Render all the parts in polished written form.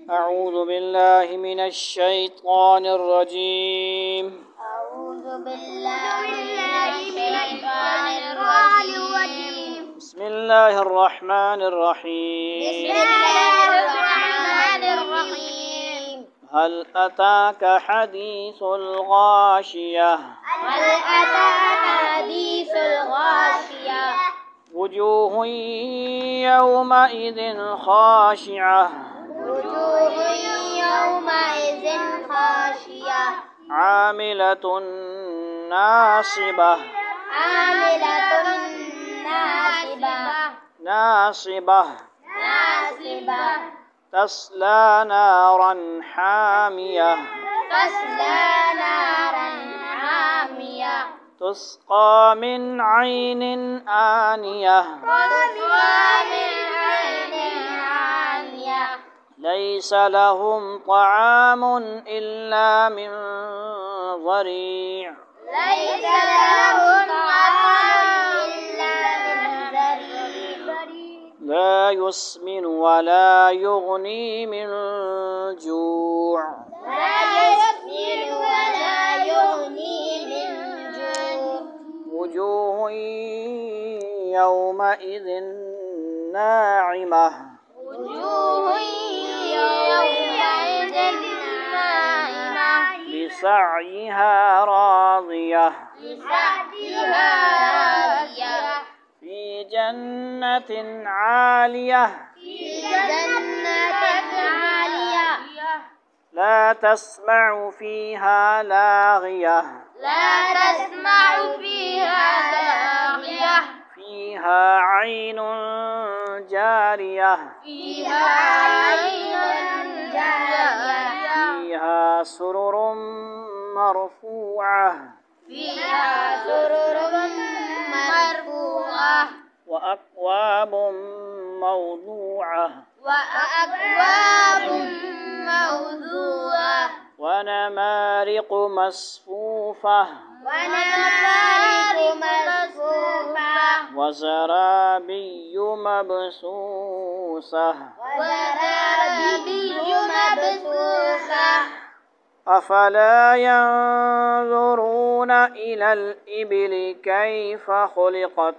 أعوذ بالله من الشيطان الرجيم. أعوذ بالله من الشيطان الرجيم. بسم الله الرحمن الرحيم. بسم الله الرحمن الرحيم. هل أتاك حديث الغاشية؟ هل أتاك حديث الغاشية؟ وجوه يومئذ خاشعة وجوه يومئذ خاشية عاملة ناصبة ناصبة تصلى نارا حامية تصلى نارا حامية تسقى من عين آنية ليس لهم طعام إلا من ضريع ليس لهم طعام إلا من ضريع لا يسمن ولا يغني من جوع لا يسمن ولا يغني من جوع وجوه يومئذ ناعمة وجوه يومئذ ناعمة لسعيها راضية لسعيها راضية في جنة عالية في جنة عالية لا تسمع فيها لاغية لا تسمع فيها لاغية فيها عين جارية فيها عين جارية فيها سرر مرفوعة فيها سرر مرفوعة وأكواب موضوعة وأكواب موضوعة ونمارق مصفوفة ونمارق مصفوفة وزرابي مبثوثة وزرابي مبثوثة أفلا ينظرون إلى الإبل كيف خلقت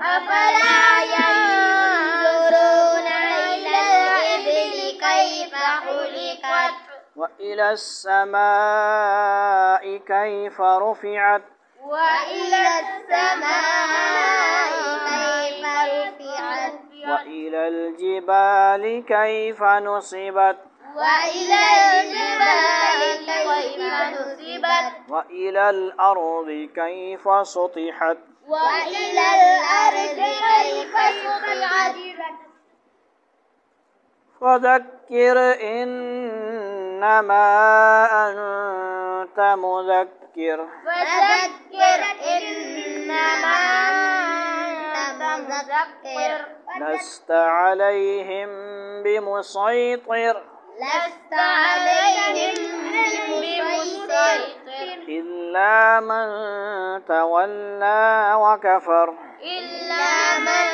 أفلا ينظرون إلى الإبل كيف خلقت وإلى السماء كيف رفعت وإلى السماء كيف رفعت وإلى الجبال كيف نصبت وإلى الجبال كيف نصبت وإلى الأرض كيف سطحت وإلى الأرض كيف سطحت فذكر إنما أنت مذكر فذكر إنما أنت مذكر لست عليهم بمسيطر لست عليهم بمسيطر إلا من تولى وكفر إلا من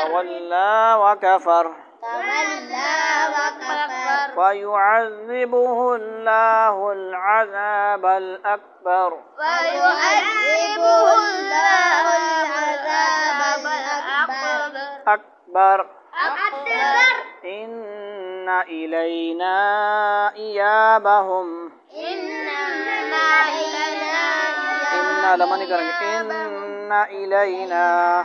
تولى وكفر فيعذبه الله العذاب الأكبر ويعذبه الله العذاب الأكبر إن إلينا إيابهم إن لما نقرأ إن إلينا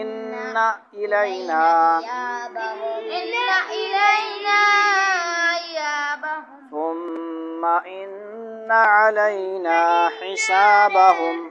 إن إلينا إيابهم ثم إن علينا حسابهم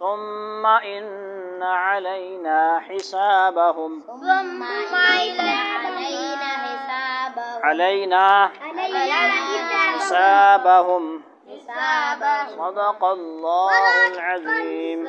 ثم إن علينا حسابهم ثم إن علينا حسابهم علينا حسابهم صدق الله العظيم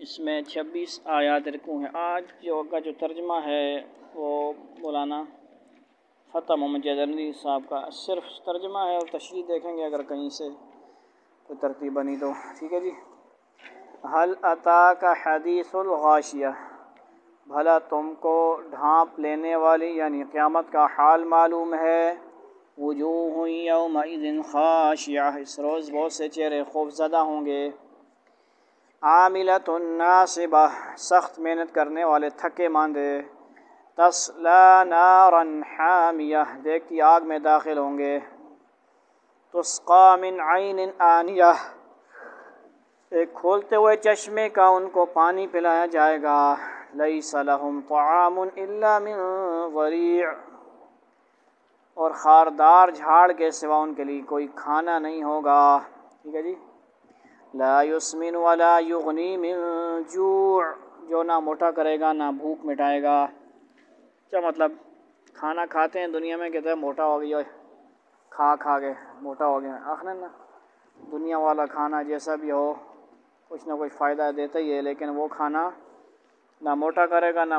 اس میں 26 آیات رکوع ہیں۔ آج کا جو ترجمہ ہے وہ مولانا فتح محمد جزرنی صاحب کا صرف ترجمہ ہے، اور تشریح دیکھیں گے اگر کہیں سے کوئی ترتیب بنی تو ٹھیک ہے جی۔ حل اتاک حدیث الغاشیہ، بھلا تم کو ڈھانپ لینے والی یعنی قیامت کا حال معلوم ہے۔ وجوہ یومئذ خاشعہ، اس روز بہت سے چہرے خوف زدہ ہوں گے۔ عاملۃ ناصبہ، سخت محنت کرنے والے تھکے ماندے۔ تصلی نارا حامیہ، دیکھتی آگ میں داخل ہوں گے۔ تسقی من عین آنیہ، ایک کھولتے ہوئے چشمے کا ان کو پانی پلایا جائے گا۔ لیس لہم طعام الا من ضریع، اور خاردار جھاڑ کے سوا ان کے لیے کوئی کھانا نہیں ہوگا۔ ٹھیک ہے جی۔ لا یسمن ولا یغنی من جوع، جو نہ موٹا کرے گا نہ بھوک مٹائے گا۔ کیا مطلب؟ کھانا کھاتے ہیں دنیا میں، کہتے ہیں موٹا ہو گیا، کھا کے موٹا ہو گیا۔ آخر نا دنیا والا کھانا جیسا بھی ہو کچھ نہ کچھ فائدہ دیتا ہی ہے، لیکن وہ کھانا نہ موٹا کرے گا نہ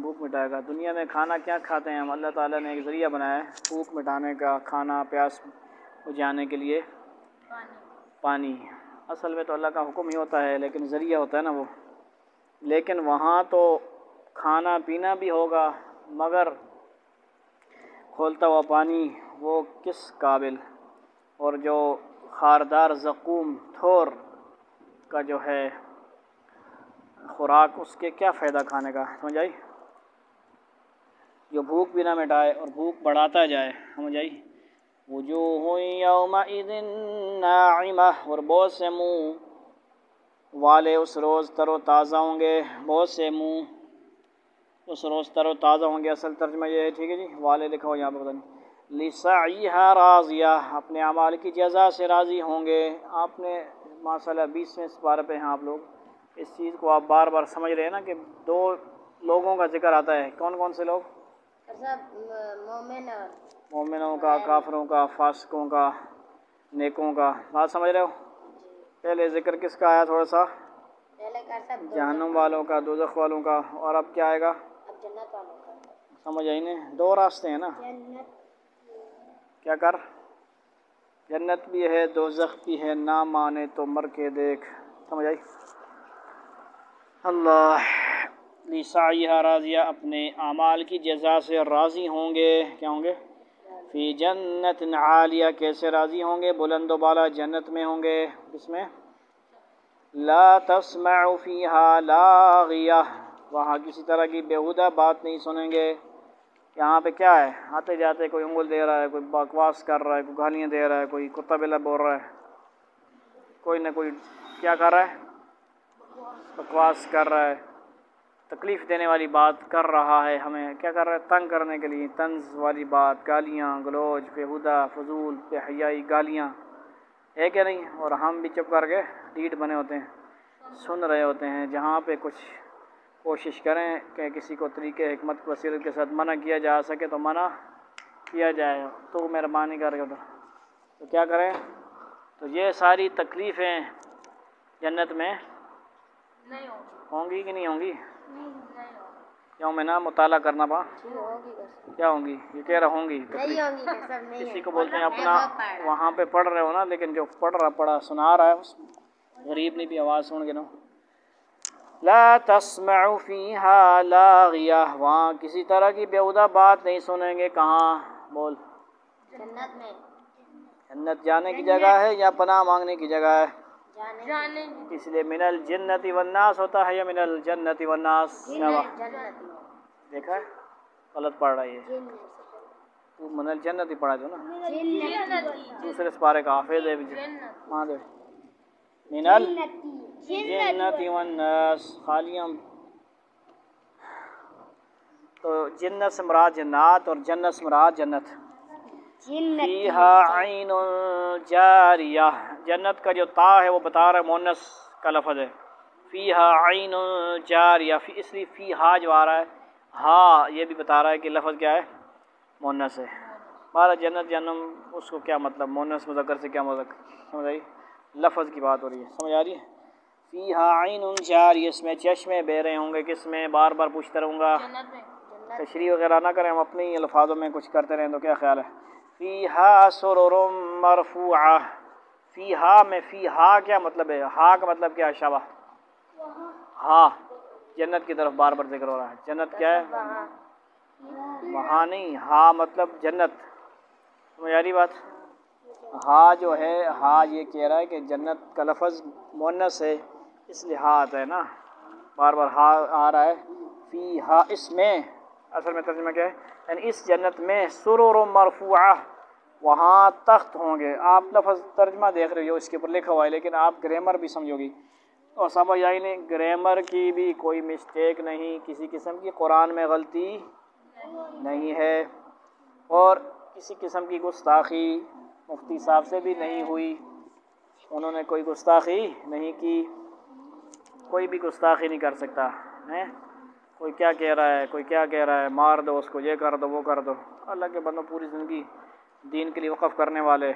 بھوک مٹائے گا۔ دنیا میں کھانا کیا کھاتے ہیں ہم؟ اللہ تعالیٰ نے ایک ذریعہ بنایا ہے بھوک مٹانے کا، کھانا پیاس بجھانے کے لیے پانی۔ اصل میں تو اللہ کا حکم ہی ہوتا ہے، لیکن ذریعہ ہوتا ہے نا وہ۔ لیکن وہاں تو کھانا پینا بھی ہوگا، مگر کھولتا ہوا پانی وہ کس قابل؟ اور جو خاردار زقوم تھور کا جو ہے خوراک، اس کے کیا فائدہ کھانے کا؟ سمجھ آئی؟ جو بھوک بھی نہ مٹائے اور بھوک بڑھاتا جائے، سمجھ آئی؟ وجوہ یومئذ ناعمہ، اور بہت سے منہ والے اس روز تر و تازہ ہوں گے۔ بہت سے منہ اس روز تر و تازہ ہوں گے، اصل ترجمہ یہ ہے، ٹھیک ہے جی۔ والے لکھا ہو یہاں پہ پتہ نہیں۔ لسعیہا راضیہ، اپنے اعمال کی جزا سے راضی ہوں گے۔ آپ نے ماشاءاللہ 20ویں سپارے پہ ہیں آپ لوگ، اس چیز کو آپ بار بار سمجھ رہے ہیں نا کہ دو لوگوں کا ذکر آتا ہے۔ کون کون سے لوگ؟ مومنوں کا، کافروں کا، فاسقوں کا، نیکوں کا۔ بات سمجھ رہے ہو؟ پہلے ذکر کس کا آیا تھوڑا سا؟ جہنم والوں کا، دوزخ والوں کا، اور اب کیا آئے گا؟ جنت والوں کا۔ سمجھ آئی نہیں؟ دو راستے ہیں نا۔ کیا کر؟ جنت بھی ہے دوزخ بھی ہے، نہ مانے تو مر کے دیکھ۔ سمجھ آئی؟ اللہ لسعیہا راضیہ، اپنے اعمال کی جزا سے راضی ہوں گے۔ کیا ہوں گے؟ فی جنت عالیہ، کیسے راضی ہوں گے؟ بلند و بالا جنت میں ہوں گے۔ اس میں لا تسمع فیہا لاغیہ، وہاں کسی طرح کی بیہودہ بات نہیں سنیں گے۔ یہاں پہ کیا ہے؟ آتے جاتے کوئی انگل دے رہا ہے، کوئی بکواس کر رہا ہے، کوئی گالیاں دے رہا ہے، کوئی کتا بلا بول رہا ہے، کوئی نہ کوئی کیا کر رہا ہے؟ بکواس کر رہا ہے، تکلیف دینے والی بات کر رہا ہے، ہمیں کیا کر رہا ہے؟ تنگ کرنے کے لیے، طنز والی بات، گالیاں گلوچ، بیہودہ فضول بے حیائی گالیاں ہے کہ نہیں؟ اور ہم بھی چپ کر کے ڈیٹ بنے ہوتے ہیں، سن رہے ہوتے ہیں۔ جہاں پہ کچھ کوشش کریں کہ کسی کو طریقے حکمت بصیرت کے ساتھ منع کیا جا سکے تو منع کیا جائے، تو مہربانی کر کے ادھر تو کیا کریں؟ تو یہ ساری تکلیفیں جنت میں ہوں گی کہ نہیں ہوں گی؟ کیوں میں نا مطالعہ کرنا پا کیا ہوں گی؟ یہ کہہ رہا ہوں گی کسی کو بولتے ہیں اپنا وہاں پہ پڑھ رہے ہو نا، لیکن جو پڑھ رہا پڑھا سنا رہا ہے اس غریب نے بھی آواز سن کے نا۔ لا تسمع فیہا لاغیہ، وہاں کسی طرح کی بیہودہ بات نہیں سنیں گے۔ کہاں؟ بول۔ جنت میں۔ جنت جانے کی جگہ ہے یا پناہ مانگنے کی جگہ ہے؟ جانے۔ اس لیے من الجنت والناس ہوتا ہے یا من الجنت والناس؟ دیکھا ہے غلط پڑھ رہا ہے، تو من الجنت ہی پڑھا دو نا، دوسرے سپارے کا حافظ ہے وہاں دے من الجنت والناس خالیاں۔ تو جنت سے مراد جنات اور جنت سے مراد جنت۔ فیہا عین جاریہ، جنت کا جو تا ہے وہ بتا رہا ہے مؤنث کا لفظ ہے۔ فیہا عین جاریہ، اس لیے فیہا جو آ رہا ہے ہاں یہ بھی بتا رہا ہے کہ لفظ کیا ہے؟ مؤنث ہے۔ بارہ جنت جہنم اس کو کیا مطلب؟ مؤنث مذکر سے کیا مذکر؟ سمجھ آئی؟ لفظ کی بات ہو رہی ہے، سمجھ آ رہی ہے؟ فیہا عین جاری، اس میں چشمے بہ رہے ہوں گے. کس میں؟ بار بار پوچھتا رہوں گا، جنت میں. تشریح وغیرہ نہ کریں، ہم اپنی الفاظوں میں کچھ کرتے رہیں تو کیا خیال ہے. فیہا سرر مرفوعہ. فیہا میں فیہا کیا مطلب ہے؟ ہا کا مطلب کیا ہے؟ شابہ. ہا جنت کی طرف بار بار ذکر ہو رہا ہے. جنت کیا ہے؟ وہاں. وہاں نہیں، ہا مطلب جنت. سمجھ آ رہی بات؟ ہا جو ہے، ہا یہ کہہ رہا ہے کہ جنت کا لفظ مؤنث ہے، اس لیے ہا آتا ہے نا، بار بار ہا آ رہا ہے. فیہا اس میں، اصل میں ترجمہ کیا ہے؟ یعنی اس جنت میں سرر مرفوعہ، وہاں تخت ہوں گے. آپ لفظ ترجمہ دیکھ رہے ہو، اس کے اوپر لکھا ہوا ہے، لیکن آپ گرامر بھی سمجھو گی. اور سمجھ آئی نہیں؟ گرامر کی بھی کوئی مسٹیک نہیں کسی قسم کی، قرآن میں غلطی نہیں ہے، اور کسی قسم کی گستاخی مفتی صاحب سے بھی نہیں ہوئی. انہوں نے کوئی گستاخی نہیں کی، کوئی بھی گستاخی نہیں کر سکتا ہے. کوئی کیا کہہ رہا ہے، کوئی کیا کہہ رہا ہے، مار دو اس کو، یہ کر دو، وہ کر دو. اللہ کے بندوں، پوری زندگی دین کے لیے وقف کرنے والے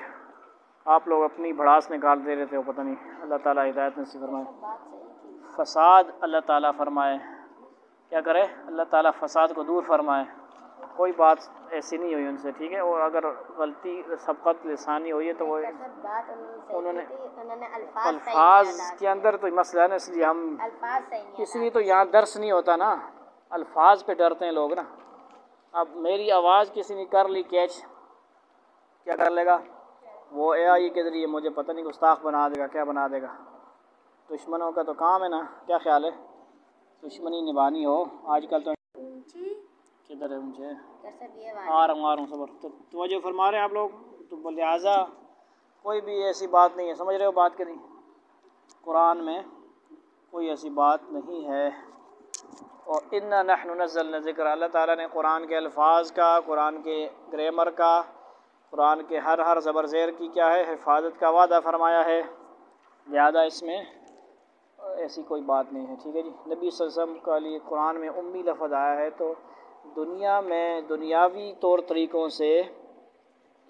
آپ لوگ اپنی بھڑاس نکال دے رہے تھے، وہ پتہ نہیں. اللہ تعالیٰ ہدایت نصیب فرمائے. فساد اللہ تعالیٰ فرمائے، کیا کرے؟ اللہ تعالیٰ فساد کو دور فرمائے. کوئی بات ایسی نہیں ہوئی ان سے، ٹھیک ہے. اور اگر غلطی سبقت لسانی ہوئی ہے تو وہ انہوں نے الفاظ کے اندر تو مسئلہ ہے نا، اس لیے ہم اس لیے تو یہاں درس نہیں ہوتا نا، الفاظ پہ ڈرتے ہیں لوگ نا. اب میری آواز کسی نے کر لی کیچ، کیا کر لے گا وہ؟ اے آئی کے ذریعے مجھے پتہ نہیں گستاخ بنا دے گا، کیا بنا دے گا. دشمنوں کا تو کام ہے نا، کیا خیال ہے؟ دشمنی نبھانی ہو آج کل تو. کدھر ہے مجھے؟ آ رہا ہوں صبر. تو توجہ فرما رہے ہیں آپ لوگ، تو لہٰذا کوئی بھی ایسی بات نہیں ہے. سمجھ رہے ہو بات کہ نہیں؟ قرآن میں کوئی ایسی بات نہیں ہے. اور اِنَّا نَحْنُ نَزَّلْنَا ذکر، اللہ تعالیٰ نے قرآن کے الفاظ کا، قرآن کے گرامر کا، قرآن کے ہر زبر زیر کی کیا ہے؟ حفاظت کا وعدہ فرمایا ہے. لہذا اس میں ایسی کوئی بات نہیں ہے، ٹھیک ہے جی. نبی صلی اللہ علیہ وسلم کا لیے قرآن میں امی لفظ آیا ہے، تو دنیا میں دنیاوی طور طریقوں سے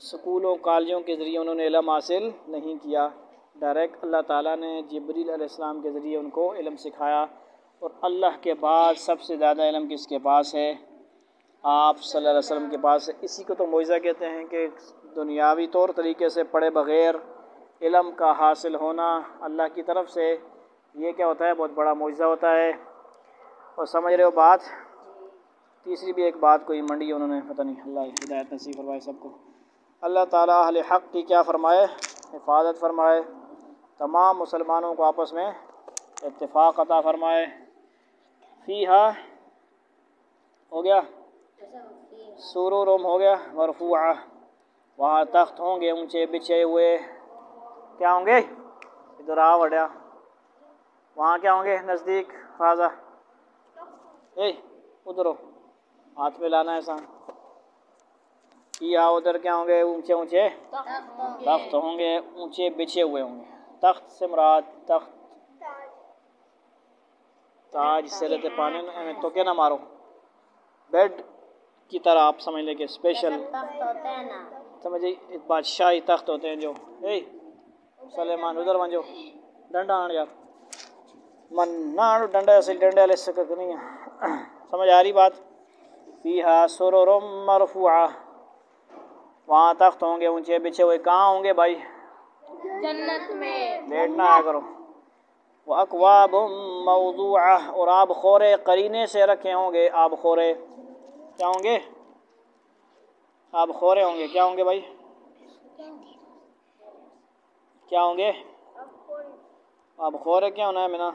سکولوں کالجوں کے ذریعے انہوں نے علم حاصل نہیں کیا. ڈائریکٹ اللہ تعالیٰ نے جبریل علیہ السلام کے ذریعے ان کو علم سکھایا. اور اللہ کے بعد سب سے زیادہ علم کس کے پاس ہے؟ آپ صلی اللہ علیہ وسلم کے پاس ہے. اسی کو تو معجزہ کہتے ہیں، کہ دنیاوی طور طریقے سے پڑھے بغیر علم کا حاصل ہونا اللہ کی طرف سے، یہ کیا ہوتا ہے؟ بہت بڑا معجزہ ہوتا ہے. اور سمجھ رہے ہو بات؟ تیسری بھی ایک بات کوئی منڈی انہوں نے، پتہ نہیں، اللہ ہدایت نصیب فرمائے سب کو. اللہ تعالیٰ اہل حق کی کیا فرمائے؟ حفاظت فرمائے. تمام مسلمانوں کو آپس میں اتفاق عطا فرمائے. فیہا ہو گیا، سرورم ہو گیا، مرفوعہ، وہاں تخت ہوں گے اونچے بچھے ہوئے. کیا ہوں گے؟ ادھر آ وڑیا، وہاں کیا ہوں گے؟ نزدیک فاضا، ادھر ہو، ہاتھ میں لانا ہے سان. فیہا ادھر کیا ہوں گے؟ اونچے اونچے تخت ہوں گے، اونچے بچھے ہوئے ہوں گے. تخت سے مراد تخت، تاج سے رہتے پانے میں تو کیا نہ مارو، بیڈ کی طرح آپ سمجھ لیں کہ اسپیشل سمجھے بادشاہی تخت ہوتے ہیں جو. سلیمان ادھر ونجو ڈنڈا آن یار، من نہ ڈنڈا ایسے ڈنڈے والے سکت نہیں ہے. سمجھ آ رہی بات؟ فیہا سرر مرفوعہ، وہاں تخت ہوں گے اونچے بچھے ہوئے. کہاں ہوں گے بھائی؟ جنت میں. لیٹ نہ آیا کرو. وَأَكْوَابٌ مَوْضُوعَةٌ، اور آب خورے قرینے سے رکھے ہوں گے. آب خورے کیا ہوں گے؟ آب خورے ہوں گے. کیا ہوں گے بھائی؟ کیا ہوں گے؟ آب خورے کیا ہونا ہے منا؟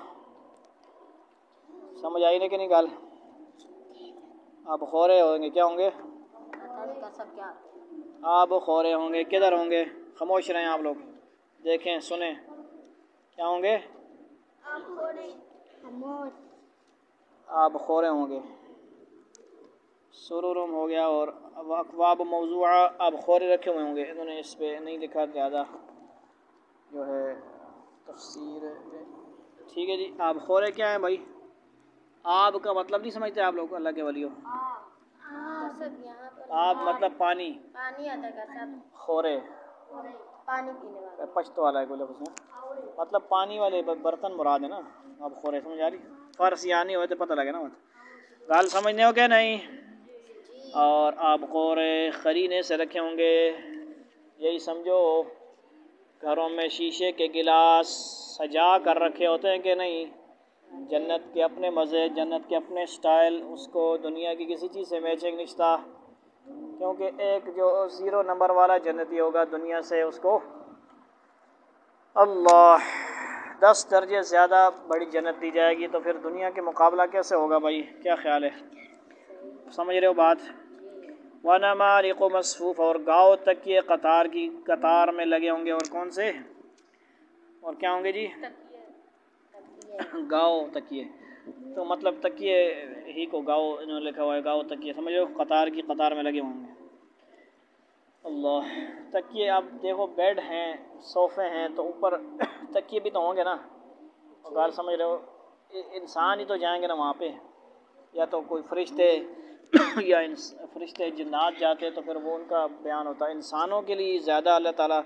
سمجھ آئی نہیں کہ نہیں گل؟ آب خورے ہوں گے. کیا ہوں گے؟ آب خورے ہوں گے. کدھر ہوں گے؟ خاموش رہیں آپ لوگ، دیکھیں سنیں. کیا ہوں گے؟ آب خورے ہوں گے. سرورم ہو گیا. اور اکواب موضوعہ، آب خورے رکھے ہوئے ہوں گے. انہوں نے اس پہ نہیں لکھا زیادہ جو ہے تفسیر. ٹھیک ہے جی. آب خورے کیا ہے بھائی؟ آب کا مطلب نہیں سمجھتے آپ لوگ اللہ کے ولیوں؟ آب مطلب پانی، خورے پانی پینے والا پشتو والا ہے کوئی لفظ ہے، مطلب پانی والے برتن مراد ہے نا. اب خورے سمجھ آ رہی، فارسی آنی ہوئے تو پتہ لگے نا مت گال سمجھنے ہو کہ نہیں. اور آپ خورے خرینے سے رکھے ہوں گے، یہی سمجھو گھروں میں شیشے کے گلاس سجا کر رکھے ہوتے ہیں کہ نہیں. جنت کے اپنے مزے، جنت کے اپنے سٹائل، اس کو دنیا کی کسی چیز سے میچنگ نشتا، کیونکہ ایک جو 0 نمبر والا جنتی ہوگا دنیا سے، اس کو اللہ 10 درجے زیادہ بڑی جنت دی جائے گی، تو پھر دنیا کے مقابلہ کیسے ہوگا بھائی؟ کیا خیال ہے؟ سمجھ رہے ہو بات؟ وَنَمَارِقُ مَصْفُوفَ، اور گاؤ تکیے قطار میں لگے ہوں گے. اور کون سے؟ اور کیا ہوں گے جی؟ گاؤ تکیے، تو مطلب تکیے ہی کو گاؤ انہوں نے لکھا ہوا ہے، گاؤ تکیے سمجھو قطار میں لگے ہوں گے. اللہ تکیے، اب دیکھو بیڈ ہیں، صوفے ہیں، تو اوپر تکیے بھی تو ہوں گے نا. گال سمجھ رہے ہو؟ انسان ہی تو جائیں گے نا وہاں پہ، یا تو کوئی فرشتے یا فرشتے جنات جاتے تو پھر وہ ان کا بیان ہوتا ہے. انسانوں کے لیے زیادہ اللہ تعالیٰ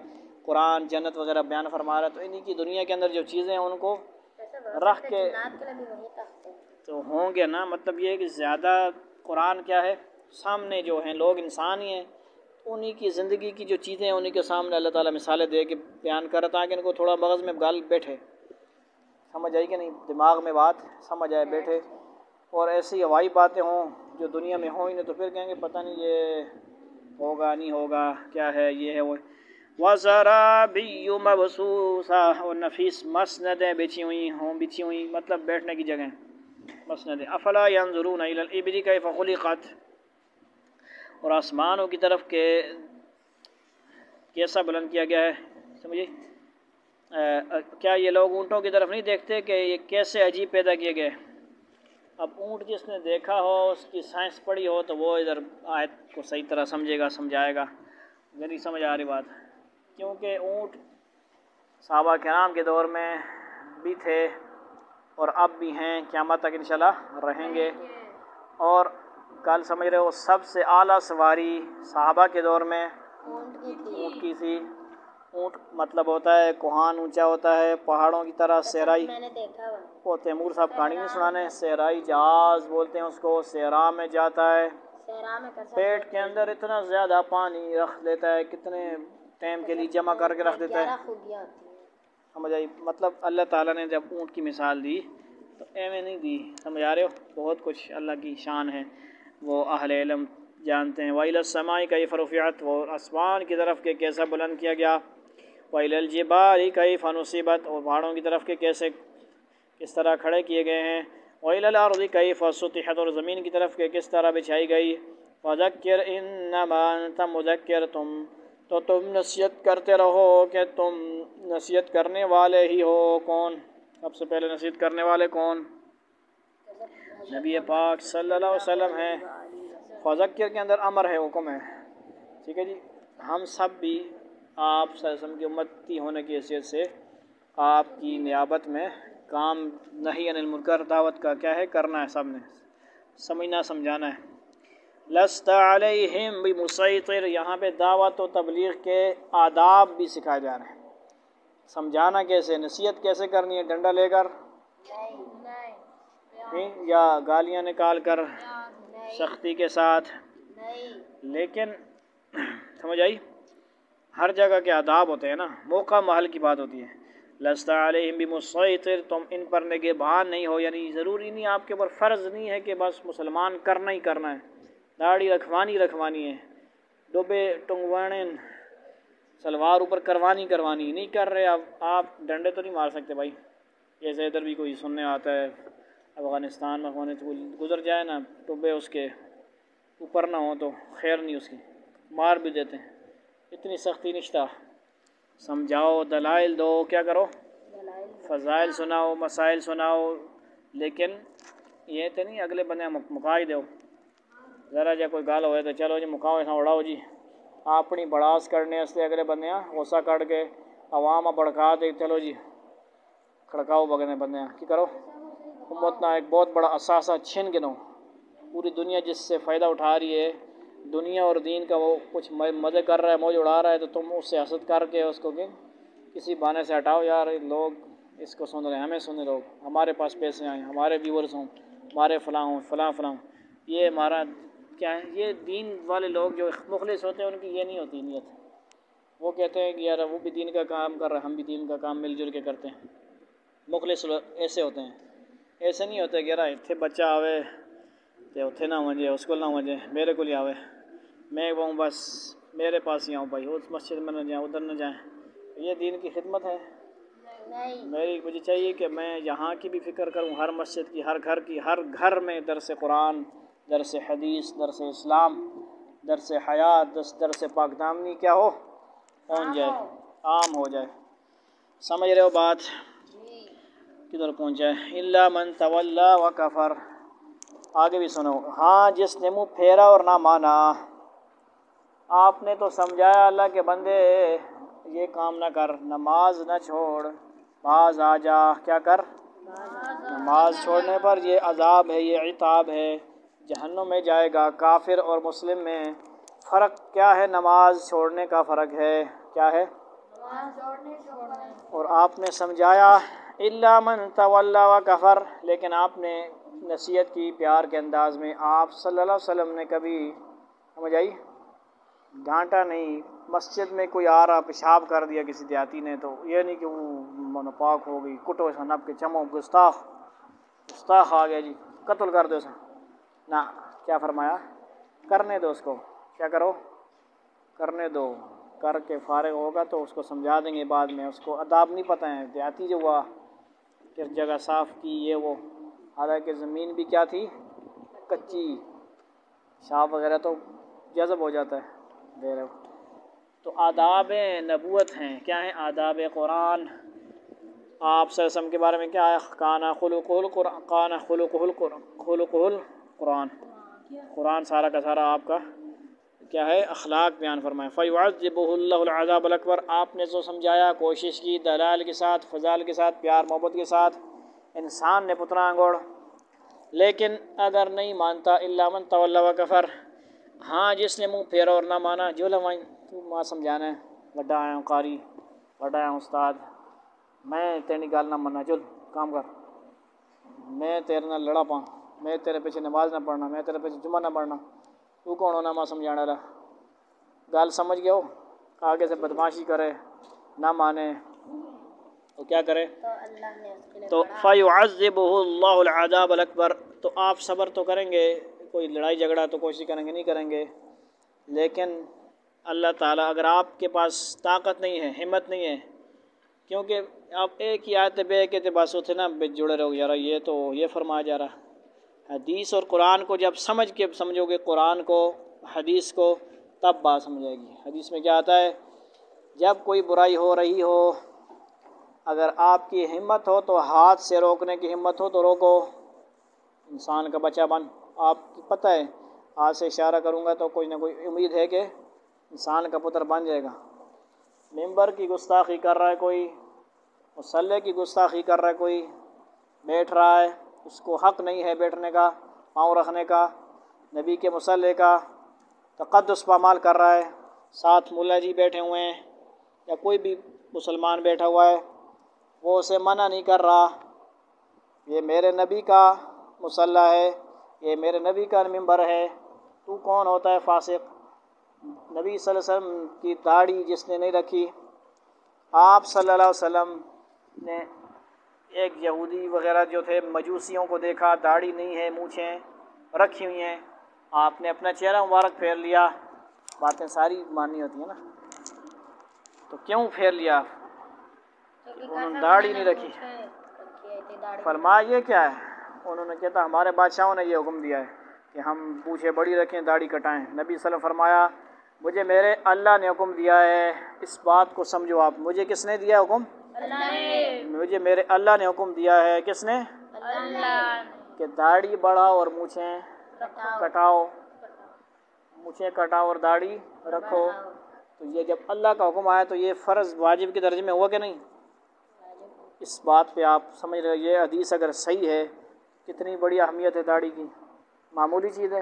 قرآن جنت وغیرہ بیان فرما رہا ہے، تو انہی کی دنیا کے اندر جو چیزیں ہیں ان کو رکھ کے تو ہوں گے نا. مطلب یہ ہے کہ زیادہ قرآن کیا ہے، سامنے جو ہیں لوگ انسان ہی ہیں، انہی کی زندگی کی جو چیزیں ہیں انہی کے سامنے اللہ تعالیٰ مثالیں دے کے بیان کر رہا، تاکہ ان کو تھوڑا مغز میں گال بیٹھے. سمجھ آئی کہ نہیں؟ دماغ میں بات سمجھ آئے، بیٹھے. اور ایسی ہوائی باتیں ہوں جو دنیا میں ہوں ہی نہیں، تو پھر کہیں گے پتہ نہیں یہ ہوگا نہیں ہوگا، کیا ہے یہ ہے وہ. وَزَرَابِيُّ مَبْثُوثَةٌ، اور نفیس مسندیں بچھی ہوئی مطلب بیٹھنے کی جگہ مسندیں. افلا ينظرون الى الابل كيف خلقت، اور آسمانوں کی طرف کے کیسا بلند کیا گیا ہے. سمجھے؟ کیا یہ لوگ اونٹوں کی طرف نہیں دیکھتے کہ یہ کیسے عجیب پیدا کیے گئے؟ اب اونٹ جس نے دیکھا ہو، اس کی سائنس پڑھی ہو، تو وہ ادھر آیت کو صحیح طرح سمجھے گا، سمجھائے گا. میری سمجھ آ رہی بات؟ کیونکہ اونٹ صحابہ کرام کے دور میں بھی تھے اور اب بھی ہیں، قیامت تک انشاءاللہ رہیں گے. اور کل سمجھ رہے ہو سب سے اعلیٰ سواری صحابہ کے دور میں اونٹ کی تھی. اونٹ مطلب ہوتا ہے کوہان اونچا ہوتا ہے، پہاڑوں کی طرح صحرائی. میں نے دیکھا وہ تیمور صاحب کہانی نہیں سنانے، صحرائی جہاز بولتے ہیں اس کو. صحرا میں جاتا ہے، پیٹ کے اندر اتنا زیادہ پانی رکھ لیتا ہے، کتنے ٹائم کے لیے جمع کر کے رکھ دیتا ہے. سمجھ آئی؟ مطلب اللہ تعالیٰ نے جب اونٹ کی مثال دی تو ایویں نہیں دی. سمجھ آ رہے ہو؟ بہت کچھ اللہ کی شان ہے، وہ اہل علم جانتے ہیں. وَإِلَى السَّمَاءِ كَيْفَ رُفِعَتْ، وہ آسمان کی طرف کے کیسا بلند کیا گیا. وَإِلَى الْجِبَالِ كَيْفَ نُصِبَتْ، اور پہاڑوں کی طرف کے کیسے کس طرح کھڑے کیے گئے ہیں. وَإِلَى الْأَرْضِ كَيْفَ سُطِحَتْ، اور زمین کی طرف کے کس طرح بچھائی گئی. وَذَكِّرْ إِنَّمَا أَنْتَ مُذَكِّرٌ، تم نصیحت کرتے رہو کہ تم نصیحت کرنے والے ہی ہو. کون سب سے پہلے نصیحت کرنے والے کون؟ نبی پاک صلی اللہ علیہ وسلم ہیں. فذکر کے اندر امر ہے، حکم ہے. ٹھیک ہے جی. ہم سب بھی آپ صلی اللہ علیہ وسلم کی امتی ہونے کی حیثیت سے آپ کی نیابت میں کام نہی عن المنکر دعوت کا کیا ہے کرنا ہے، سب نے سمجھنا سمجھانا ہے. لست علیہم بمسیطر، یہاں پہ دعوت و تبلیغ کے آداب بھی سکھائے جا رہے ہیں. سمجھانا کیسے، نصیحت کیسے کرنی ہے، ڈنڈا لے کر یا گالیاں نکال کر، سختی کے ساتھ. لیکن سمجھ آئی؟ ہر جگہ کے آداب ہوتے ہیں نا، موقع محل کی بات ہوتی ہے. لست علیہم بمسیطر، تم ان پر نگہبان نہیں ہو، یعنی ضروری نہیں، آپ کے اوپر فرض نہیں ہے کہ بس مسلمان کرنا ہی کرنا ہے، داڑھی رکھوانی ہے، ڈوبے ٹنگوانے سلوار اوپر کروانی نہیں کر رہے. اب آپ ڈنڈے تو نہیں مار سکتے بھائی. جیسے ادھر بھی کوئی سننے آتا ہے افغانستان میں گزر جائے نا، ٹوبے اس کے اوپر نہ ہوں تو خیر نہیں، اس کی مار بھی دیتے ہیں. اتنی سختی نشتہ. سمجھاؤ، دلائل دو، کیا کرو، فضائل سناؤ، مسائل سناؤ. لیکن یہ تو نہیں اگلے بندے مکا ہی دو. ذرا جا کوئی گال ہوئے تو چلو جی مکاؤ، ایسا اڑاؤ جی. اپنی بڑاس کرنے سے اگلے بندے غصہ کٹ کے عوام بڑکا دے، چلو جی کھڑکاؤ بگنے بندے کی کرو. امت نہ ایک بہت بڑا اثاثہ چھن کے دو. پوری دنیا جس سے فائدہ اٹھا رہی ہے دنیا اور دین کا وہ کچھ مزے کر رہا ہے، موج اڑا رہا ہے، تو تم اس سے حسد کر کے اس کو کسی بہانے سے ہٹاؤ، یار لوگ اس کو سن رہے ہیں، ہمیں سنے لوگ، ہمارے پاس پیسے آئیں، ہمارے ویورز ہوں، ہمارے فلاں ہوں، فلاں فلاں. یہ ہمارا کیا ہے، یہ دین والے لوگ جو مخلص ہوتے ہیں ان کی یہ نہیں ہوتی نیت. وہ کہتے ہیں کہ یار وہ بھی دین کا کام کر رہا ہے، ہم بھی دین کا کام مل جل کے کرتے ہیں. مخلص ایسے ہوتے ہیں. ایسے نہیں ہوتے کہ یار اتنے بچہ آوے تو اتنے نہ ونجے، اس کو نہ ونجے، میرے کو لے آوے، میں کہوں بس میرے پاس ہی آؤں بھائی، اس مسجد میں نہ جائیں، ادھر نہ جائیں. یہ دین کی خدمت ہے؟ مجھے چاہیے کہ میں یہاں کی بھی فکر کروں، ہر مسجد کی، ہر گھر کی، ہر گھر میں درس قرآن، درس حدیث، درس اسلام، درس حیات، درس پاک دامنی کیا ہو، پہنچ جائے، عام ہو جائے. سمجھ رہے ہو بات؟ کدھر پہنچ جائے. الا من تولی و کفر. آگے بھی سنو. ہاں جس نے منہ پھیرا اور نہ مانا. آپ نے تو سمجھایا اللہ کے بندے یہ کام نہ کر، نماز نہ چھوڑ، باز آ جا. کیا کر؟ نماز چھوڑنے پر یہ عذاب ہے، یہ عتاب ہے، جہنم میں جائے گا. کافر اور مسلم میں فرق کیا ہے؟ نماز چھوڑنے کا فرق ہے. کیا ہے؟ اور آپ نے سمجھایا الا من تولی و کفر، لیکن آپ نے نصیحت کی پیار کے انداز میں. آپ صلی اللہ علیہ وسلم نے کبھی سمجھ آئی ڈانٹا نہیں. مسجد میں کوئی آ رہا پیشاب کر دیا کسی دیہاتی نے تو یہ نہیں کہ وہ پاک ہو گئی، کٹو سا نب کے چمو، گستاخ آ گیا جی قتل کر دو سا. نہ، کیا فرمایا؟ کرنے دو اس کو. کیا کرو؟ کرنے دو. کر کے فارغ ہوگا تو اس کو سمجھا دیں گے بعد میں. اس کو آداب نہیں پتہ ہیں. دیہاتی جو ہوا کس جگہ صاف کی یہ وہ، حالانکہ زمین بھی کیا تھی؟ کچی. صاف وغیرہ تو جذب ہو جاتا ہے دے رہے. تو آداب نبوت ہیں. کیا ہیں؟ آداب قرآن. آپ صلی اللہ علیہ وسلم کے بارے میں کیا ہے؟ کانا خلقہ القرآن، کانا خلقہ القرآن. قرآن سارا کا سارا آپ کا کیا ہے؟ اخلاق بیان فرمائے. فَيُعَذِّبُهُ اللَّهُ الْعَذَابَ الْأَكْبَرَ. آپ نے جو سمجھایا، کوشش کی، دلائل کے ساتھ، فضائل کے ساتھ، پیار محبت کے ساتھ. انسان نے پتنا انگوڑ، لیکن اگر نہیں مانتا الا من تولی و کفر. ہاں جس نے منہ پھیرا اور نہ مانا. جو لوائیں تو ماں سمجھانا ہے، وڈا آیا ہوں قاری، وڈا آیا ہوں استاد، میں تیری گال نہ مننا، چل کام کر، میں تیرے نہ لڑا پاؤں، میں تیرے پیچھے نماز نہ پڑھنا، میں تیرے پیچھے جمعہ نہ پڑھنا. تو کون ہونا ماں سمجھانا رہا؟ گال سمجھ گیا ہو. آگے سے بدماشی کرے، نہ مانے تو کیا کرے؟ تو فَيُعَذِّبُهُ اللَّهُ الْعَذَابَ الْأَكْبَرَ. تو آپ صبر تو کریں گے، کوئی لڑائی جھگڑا تو کوشش کریں گے نہیں کریں گے، لیکن اللہ تعالیٰ اگر آپ کے پاس طاقت نہیں ہے، ہمت نہیں ہے، کیونکہ آپ ایک ہی آیت بے کہتے بس اتنے نا جڑے رہو یار، یہ تو یہ فرمایا جا رہا. حدیث اور قرآن کو جب سمجھ کے سمجھو گے، قرآن کو حدیث کو، تب بات سمجھ آئے گی. حدیث میں کیا آتا ہے؟ جب کوئی برائی ہو رہی ہو، اگر آپ کی ہمت ہو تو ہاتھ سے روکنے کی ہمت ہو تو روکو. انسان کا بچہ بن. آپ کو پتہ ہے ہاتھ سے اشارہ کروں گا تو کوئی نہ کوئی امید ہے کہ انسان کا پتر بن جائے گا. ممبر کی گستاخی کر رہا ہے کوئی، مصلی کی گستاخی کر رہا ہے کوئی، بیٹھ رہا ہے، اس کو حق نہیں ہے بیٹھنے کا، پاؤں رکھنے کا، نبی کے مصلی کا تقدس پامال کر رہا ہے، ساتھ ملا جی بیٹھے ہوئے ہیں یا کوئی بھی مسلمان بیٹھا ہوا ہے، وہ اسے منع نہیں کر رہا. یہ میرے نبی کا مصلی ہے، یہ میرے نبی کا ممبر ہے. تو کون ہوتا ہے فاسق؟ نبی صلی اللہ علیہ وسلم کی داڑھی جس نے نہیں رکھی. آپ صلی اللہ علیہ وسلم نے ایک یہودی وغیرہ جو تھے مجوسیوں کو دیکھا، داڑھی نہیں ہے، مونچھیں رکھی ہوئی ہیں. آپ نے اپنا چہرہ مبارک پھیر لیا. باتیں ساری ماننی ہوتی ہیں نا، تو کیوں پھیر لیا؟ انہوں نے داڑھی نہیں رکھی. فرمایا یہ کیا ہے؟ انہوں نے کہتا ہمارے بادشاہوں نے یہ حکم دیا ہے کہ ہم پونچھیں بڑی رکھیں، داڑھی کٹائیں. نبی صلی اللہ علیہ وسلم فرمایا مجھے میرے اللہ نے حکم دیا ہے. اس بات کو سمجھو آپ. مجھے کس نے دیا حکم؟ اللہ نے. مجھے میرے اللہ نے حکم دیا ہے. کس نے؟ اللہ. کہ داڑھی بڑھاؤ اور مونچھیں کٹاؤ. مونچھیں کٹاؤ اور داڑھی رکھو. تو یہ جب اللہ کا حکم آیا تو یہ فرض واجب کے درجے میں ہوا کہ نہیں؟ اس بات پہ آپ سمجھ رہے. یہ حدیث اگر صحیح ہے، کتنی بڑی اہمیت ہے داڑھی کی. معمولی چیز ہے؟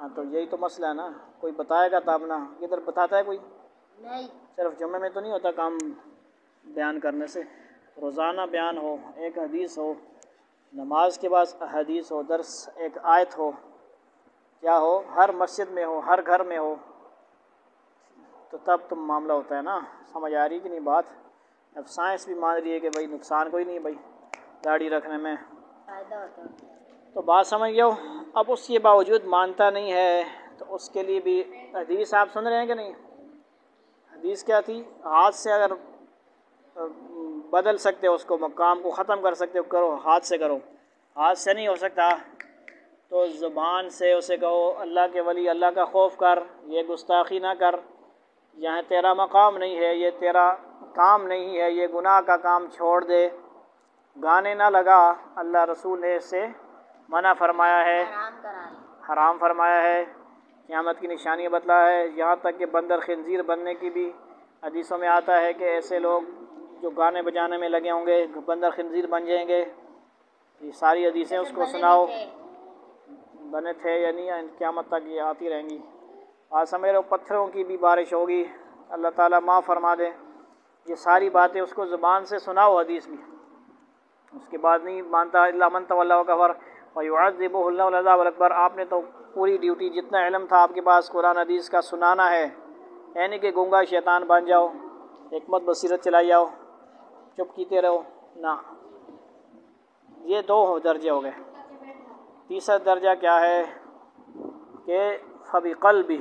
ہاں تو یہی تو مسئلہ ہے نا، کوئی بتائے گا تب نا، ادھر بتاتا ہے کوئی؟ نہیں، صرف جمعے میں تو نہیں ہوتا کام بیان کرنے سے، روزانہ بیان ہو، ایک حدیث ہو، نماز کے بعد حدیث ہو، درس ایک آیت ہو، کیا ہو، ہر مسجد میں ہو، ہر گھر میں ہو، تو تب تو معاملہ ہوتا ہے نا۔ سمجھ آ رہی کہ نہیں بات؟ اب سائنس بھی مان رہی ہے کہ بھائی نقصان کوئی نہیں ہے بھائی داڑھی رکھنے میں، فائدہ ہوتا ہے۔ تو بات سمجھ گئے ہو۔ اب اس کے باوجود مانتا نہیں ہے تو اس کے لیے بھی حدیث آپ سن رہے ہیں کہ نہیں؟ حدیث کیا تھی؟ ہاتھ سے اگر بدل سکتے ہو اس کو، کام کو ختم کر سکتے ہو کرو، ہاتھ سے کرو، ہاتھ سے نہیں ہو سکتا تو زبان سے اسے کہو اللہ کے ولی اللہ کا خوف کر، یہ گستاخی نہ کر، یہاں تیرا مقام نہیں ہے، یہ تیرا کام نہیں ہے، یہ گناہ کا کام چھوڑ دے، گانے نہ لگا، اللہ رسول نے اس سے منع فرمایا ہے، حرام کرا ہے۔ حرام فرمایا ہے، قیامت کی نشانیاں بتلایا ہے، یہاں تک کہ بندر خنزیر بننے کی بھی حدیثوں میں آتا ہے کہ ایسے لوگ جو گانے بجانے میں لگے ہوں گے بندر خنزیر بن جائیں گے۔ یہ ساری حدیثیں اس کو سناؤ، بنے تھے یا نہیں، قیامت تک یہ آتی رہیں گی۔ آج سمجھ رہو پتھروں کی بھی بارش ہوگی، اللہ تعالیٰ معاف فرما دے، یہ ساری باتیں اس کو زبان سے سناؤ حدیث بھی، اس کے بعد نہیں مانتا، الا من تولی وکفر فیعذبہ اللہ العذاب الاکبر۔ آپ نے تو پوری ڈیوٹی، جتنا علم تھا آپ کے پاس قرآن حدیث کا، سنانا ہے، یعنی کہ گنگا شیطان بن جاؤ، حکمت بصیرت چلائی جاؤ، چپ کیتے رہو نہ۔ یہ دو درجے ہو گئے۔ تیسرا درجہ کیا ہے کہ فبقلبی،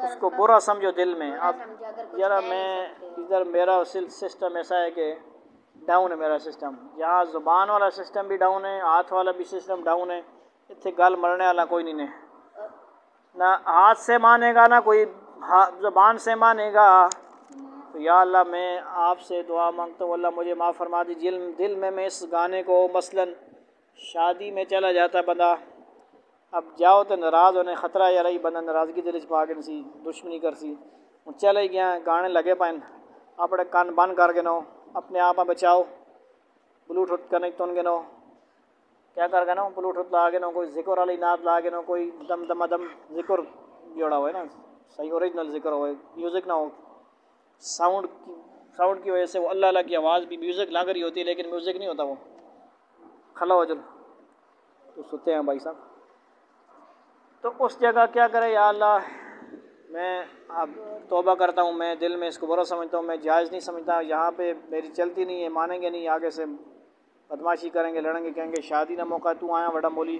اس کو برا سمجھو دل میں۔ اب ذرا میں ادھر میرا سسٹم ایسا ہے کہ ڈاؤن ہے میرا سسٹم، یہاں زبان والا سسٹم بھی ڈاؤن ہے، ہاتھ والا بھی سسٹم ڈاؤن ہے، اتنے گل مرنے والا کوئی نہیں ہے، نہ ہاتھ سے مانے گا نہ کوئی زبان سے مانے گا۔ تو یا اللہ میں آپ سے دعا مانگتا ہوں، اللہ مجھے معاف فرما دی، دل میں اس گانے کو، مثلاً شادی میں چلا جاتا بندہ، اب جاؤ تو ناراض ہونے خطرہ یا رہی، بندہ ناراضگی دل چ پا کے سی دشمنی کر سی، چلے گیا گانے لگے پائن، اپنے کان بند کر کے نو، اپنے آپ بچاؤ، بلوٹوتھ کنیکٹ ہون کے نو، کیا کر کے نو، بلوٹوتھ لا کے نو، کوئی ذکر والی نعت لا کے نو، کوئی دم دم دم ذکر جوڑا ہوا ہے نا، صحیح اوریجنل ذکر ہو، میوزک نہ ہو، ساؤنڈ کی وجہ سے وہ اللہ اللہ کی آواز بھی میوزک لگ رہی ہوتی ہے لیکن میوزک نہیں ہوتا، وہ کھلا ہو جل تو سوتے ہیں بھائی صاحب۔ تو اس جگہ کیا کرے، یا اللہ میں اب توبہ کرتا ہوں، میں دل میں اس کو برا سمجھتا ہوں، میں جائز نہیں سمجھتا، یہاں پہ میری چلتی نہیں ہے، مانیں گے نہیں، آگے سے بدماشی کریں گے، لڑیں گے، کہیں گے شادی نہ موقع تو آیا بڑا مولی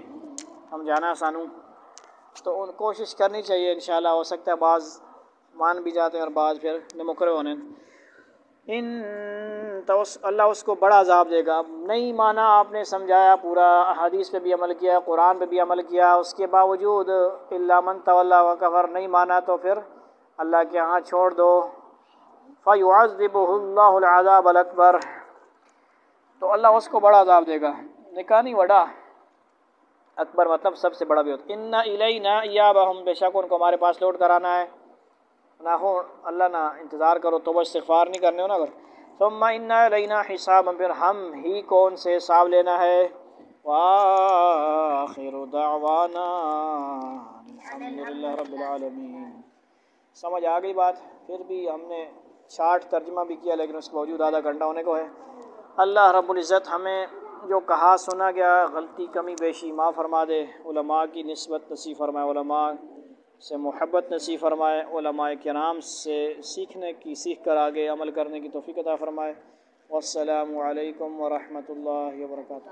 ہم جانا سانو، تو ان کوشش کرنی چاہیے، انشاءاللہ ہو سکتا ہے بعض مان بھی جاتے ہیں اور بعض پھر نمکرے ہونے، تو اللہ اس کو بڑا عذاب دے گا۔ نہیں مانا آپ نے، سمجھایا پورا، حدیث پہ بھی عمل کیا، قرآن پہ بھی عمل کیا، اس کے باوجود الا من تولی وکفر، نہیں مانا تو پھر اللہ کے ہاں چھوڑ دو، فیعذبہ اللہ العذاب الاکبر، تو اللہ اس کو بڑا عذاب دے گا، نکاح نہیں بڑا، اکبر مطلب سب سے بڑا بھی ہوتا۔ ان الینا ایابہم، بے شک ان کو ہمارے پاس لوٹ کر آنا ہے، نہ ہو اللہ نہ انتظار کرو، توبہ استغفار نہیں کرنے ہو نا اگر، ثم ان الینا حسابہم، پھر ہم ہی کو ان سے حساب لینا ہے، وآخر دعوانا الحمدللہ رب العالمین۔ سمجھ آ گئی بات؟ پھر بھی ہم نے 60 ترجمہ بھی کیا لیکن اس کے باوجود آدھا گھنٹہ ہونے کو ہے۔ اللہ رب العزت ہمیں جو کہا سنا گیا، غلطی کمی بیشی معاف فرما دے، علماء کی نسبت نصیب فرمائے، علماء سے محبت نصیب فرمائے، علماء کرام سے سیکھنے کی، سیکھ کر آگے عمل کرنے کی توفیق عطا فرمائے۔ والسلام علیکم ورحمۃ اللہ وبرکاتہ۔